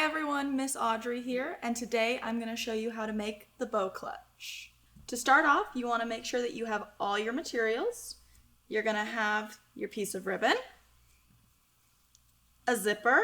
Hi everyone, Miss Audrey here, and today I'm going to show you how to make the bow clutch. To start off, you want to make sure that you have all your materials. You're going to have your piece of ribbon, a zipper,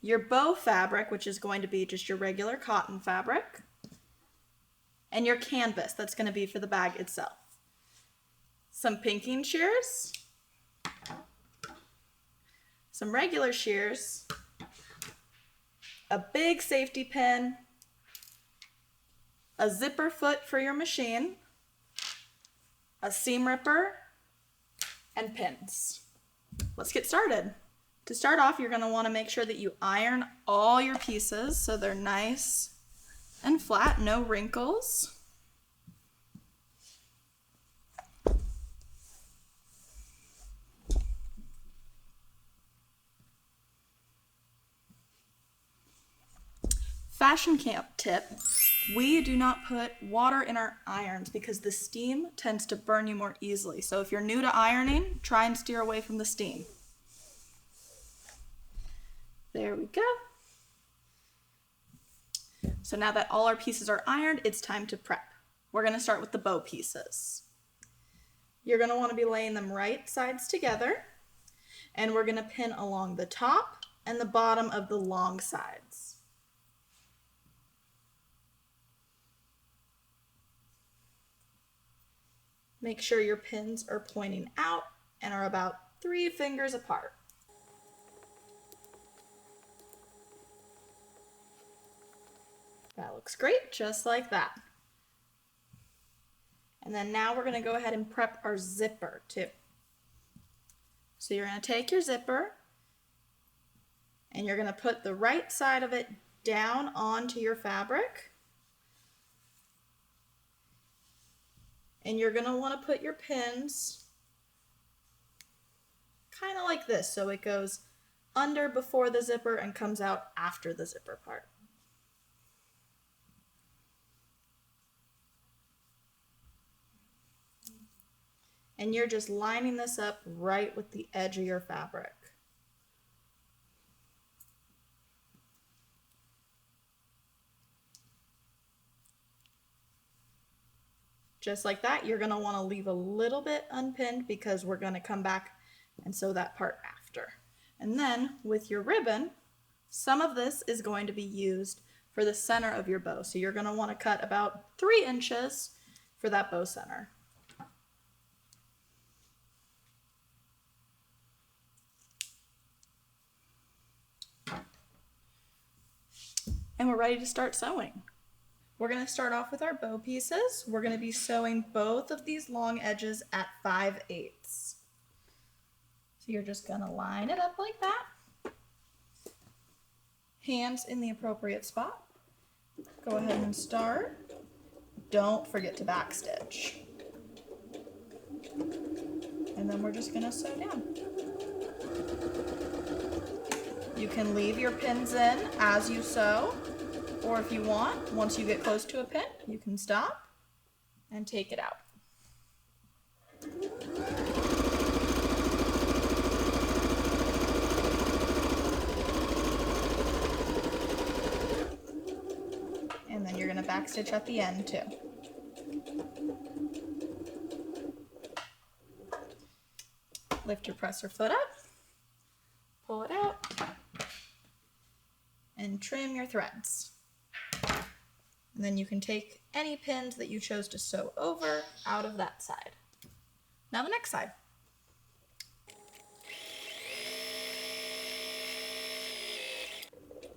your bow fabric, which is going to be just your regular cotton fabric, and your canvas, that's going to be for the bag itself. Some pinking shears, some regular shears, a big safety pin, a zipper foot for your machine, a seam ripper, and pins. Let's get started. To start off, you're going to want to make sure that you iron all your pieces so they're nice and flat, no wrinkles. Fashion camp tip, we do not put water in our irons because the steam tends to burn you more easily. So if you're new to ironing, try and steer away from the steam. There we go. So now that all our pieces are ironed, it's time to prep. We're going to start with the bow pieces. You're going to want to be laying them right sides together, and we're going to pin along the top and the bottom of the long sides. Make sure your pins are pointing out and are about 3 fingers apart. That looks great, just like that. And then now we're going to go ahead and prep our zipper too. So you're going to take your zipper and you're going to put the right side of it down onto your fabric. And you're going to want to put your pins kind of like this, so it goes under before the zipper and comes out after the zipper part. And you're just lining this up right with the edge of your fabric. Just like that, you're going to want to leave a little bit unpinned because we're going to come back and sew that part after. And then with your ribbon, some of this is going to be used for the center of your bow. So you're going to want to cut about 3 inches for that bow center. And we're ready to start sewing. We're going to start off with our bow pieces. We're going to be sewing both of these long edges at 5/8. So you're just going to line it up like that. Hands in the appropriate spot. Go ahead and start. Don't forget to backstitch. And then we're just going to sew down. You can leave your pins in as you sew. Or if you want, once you get close to a pin, you can stop and take it out. And then you're going to backstitch at the end too. Lift your presser foot up, pull it out, and trim your threads. And then you can take any pins that you chose to sew over out of that side. Now the next side.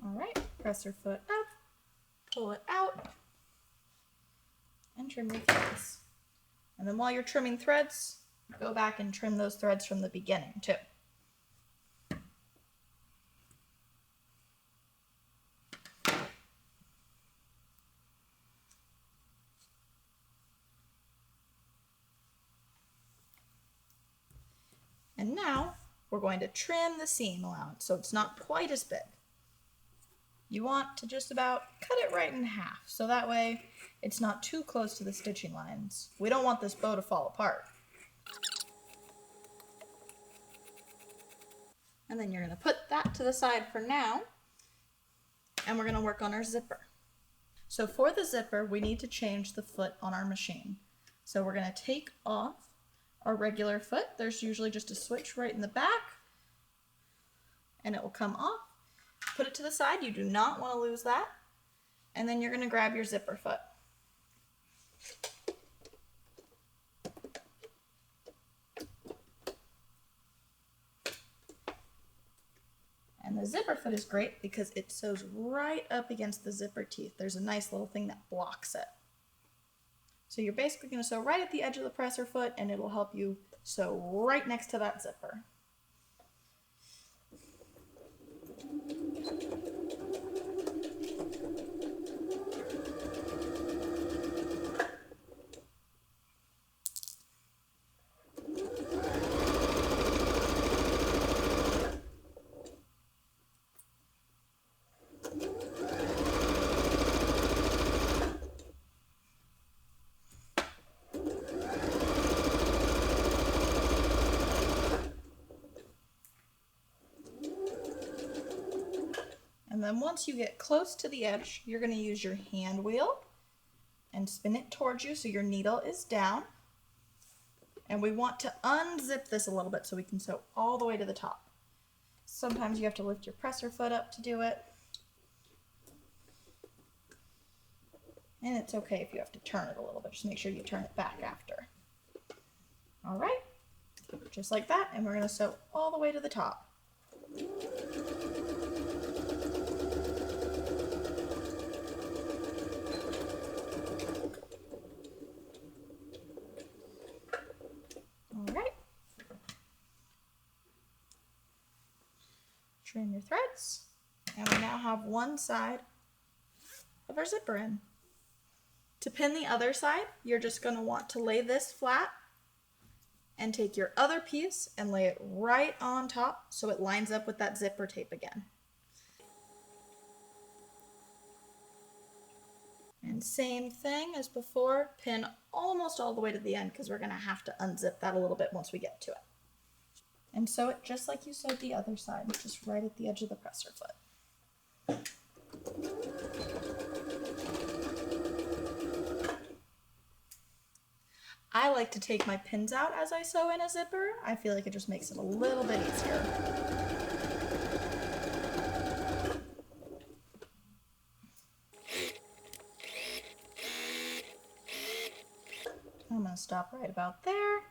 All right, press your foot up, pull it out, and trim your threads. And then while you're trimming threads, go back and trim those threads from the beginning too. And now we're going to trim the seam allowance so it's not quite as big. You want to just about cut it right in half so that way it's not too close to the stitching lines. We don't want this bow to fall apart. And then you're going to put that to the side for now, and we're going to work on our zipper. So for the zipper, we need to change the foot on our machine. So we're going to take off our regular foot. There's usually just a switch right in the back, and it will come off. Put it to the side. You do not want to lose that. And then you're going to grab your zipper foot. And the zipper foot is great because it sews right up against the zipper teeth. There's a nice little thing that blocks it. So you're basically going to sew right at the edge of the presser foot, and it'll help you sew right next to that zipper. And then once you get close to the edge, you're going to use your hand wheel and spin it towards you so your needle is down. And we want to unzip this a little bit so we can sew all the way to the top. Sometimes you have to lift your presser foot up to do it. And it's okay if you have to turn it a little bit. Just make sure you turn it back after. All right, just like that. And we're going to sew all the way to the top. Trim your threads, and we now have one side of our zipper in. To pin the other side, you're just going to want to lay this flat and take your other piece and lay it right on top so it lines up with that zipper tape again. And same thing as before, pin almost all the way to the end because we're going to have to unzip that a little bit once we get to it. And sew it just like you sewed the other side, just right at the edge of the presser foot. I like to take my pins out as I sew in a zipper. I feel like it just makes it a little bit easier. I'm going to stop right about there,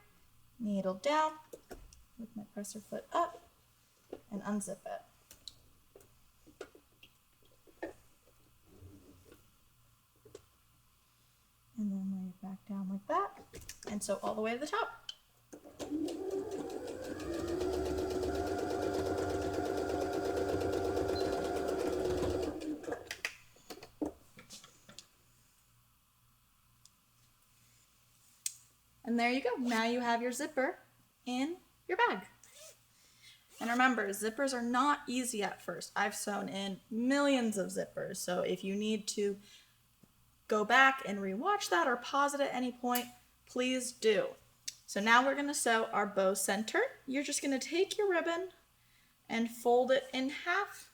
needle down, with my presser foot up, and unzip it. And then lay it back down like that, and sew all the way to the top. And there you go. Now you have your zipper in your bag. And remember, zippers are not easy at first. I've sewn in millions of zippers, so if you need to go back and rewatch that or pause it at any point, please do. So now we're going to sew our bow center. You're just going to take your ribbon and fold it in half.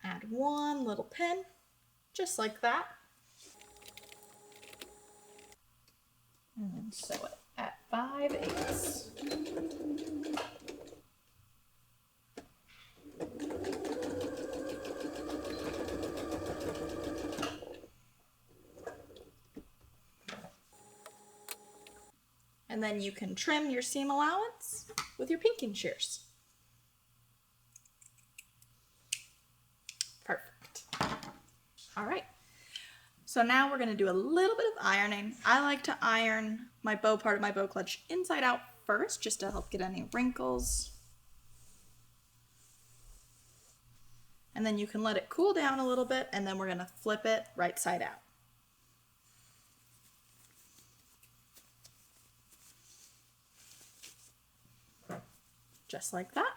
Add one little pin, just like that. And then sew it at 5/8. And then you can trim your seam allowance with your pinking shears. Perfect. All right. So now we're going to do a little bit of ironing. I like to iron my bow part of my bow clutch inside out first, just to help get any wrinkles. And then you can let it cool down a little bit, and then we're going to flip it right side out. Just like that.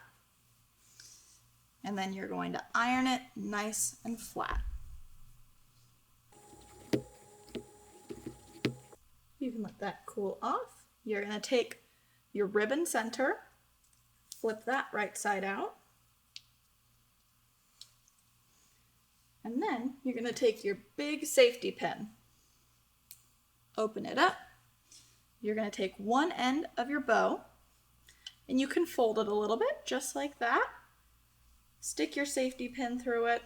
And then you're going to iron it nice and flat. You can let that cool off. You're going to take your ribbon center flip that right side out. And then you're going to take your big safety pin, open it up. You're going to take one end of your bow, and you can fold it a little bit, just like that. Stick your safety pin through it,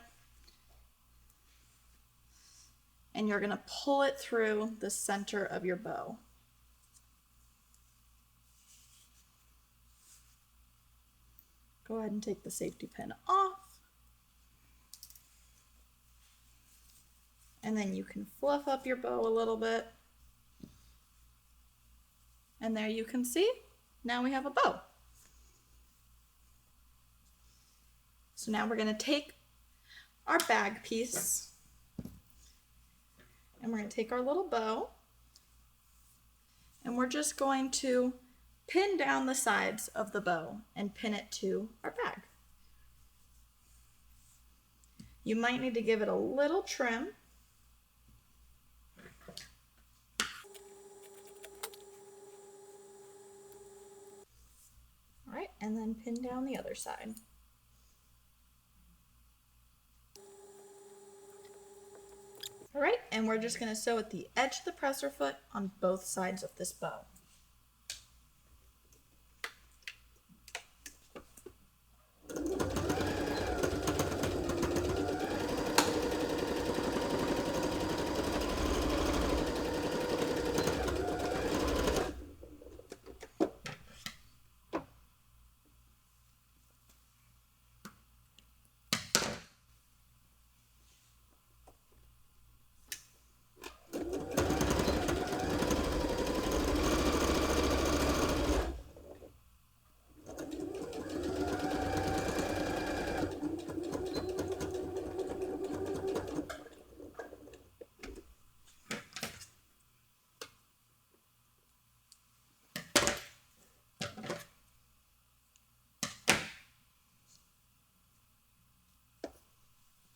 and you're going to pull it through the center of your bow. Go ahead and take the safety pin off. And then you can fluff up your bow a little bit. And there you can see, now we have a bow. So now we're going to take our bag piece and we're going to take our little bow and we're just going to pin down the sides of the bow and pin it to our bag. You might need to give it a little trim. All right, and then pin down the other side. All right, and we're just going to sew at the edge of the presser foot on both sides of this bow.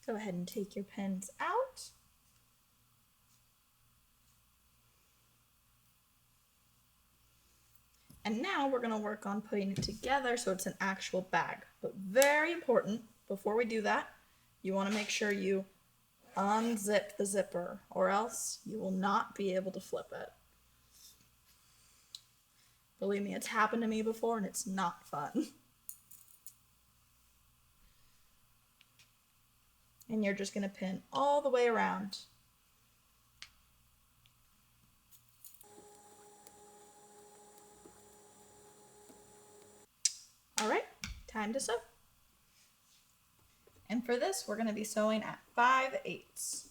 Go ahead and take your pins out. And now we're going to work on putting it together so it's an actual bag. But very important, before we do that, you want to make sure you unzip the zipper or else you will not be able to flip it. Believe me, it's happened to me before and it's not fun. And you're just going to pin all the way around. All right, time to sew. And for this, we're going to be sewing at 5/8.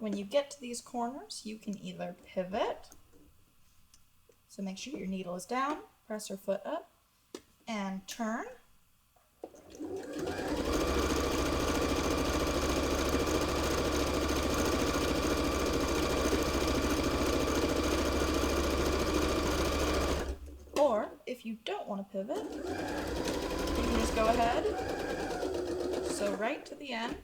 When you get to these corners, you can either pivot, so make sure your needle is down, press your foot up, and turn. Or, if you don't want to pivot, you can just go ahead, sew right to the end,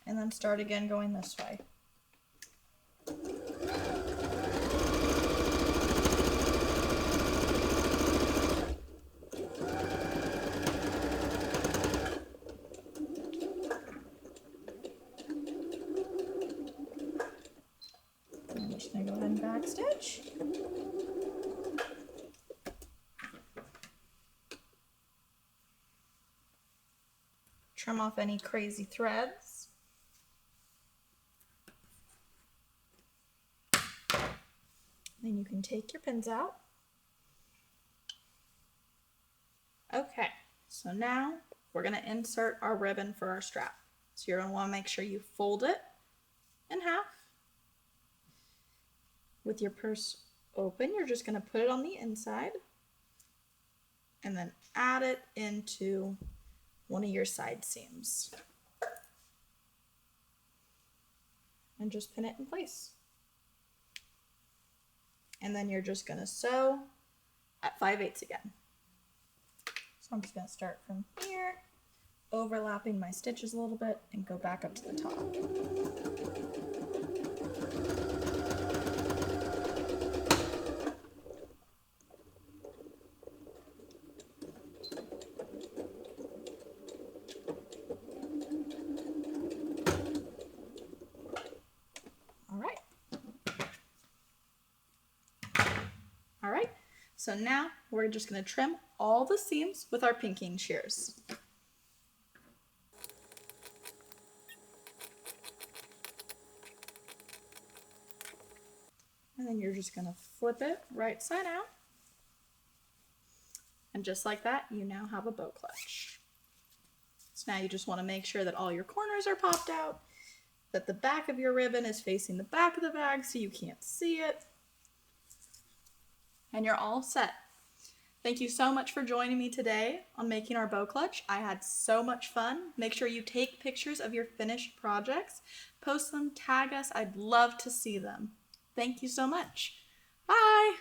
and then start again going this way. I'm just going to go ahead and backstitch. Trim off any crazy threads. Then you can take your pins out. Okay, so now we're going to insert our ribbon for our strap. So you're going to want to make sure you fold it in half. With your purse open, you're just going to put it on the inside. and then add it into one of your side seams. And just pin it in place. And then you're just gonna sew at 5/8 again. So I'm just gonna start from here, overlapping my stitches a little bit, and go back up to the top. All right, so now we're just going to trim all the seams with our pinking shears. And then you're just going to flip it right side out. And just like that, you now have a bow clutch. So now you just want to make sure that all your corners are popped out, that the back of your ribbon is facing the back of the bag so you can't see it. And you're all set. Thank you so much for joining me today on making our bow clutch. I had so much fun. Make sure you take pictures of your finished projects, post them, tag us. I'd love to see them. Thank you so much. Bye.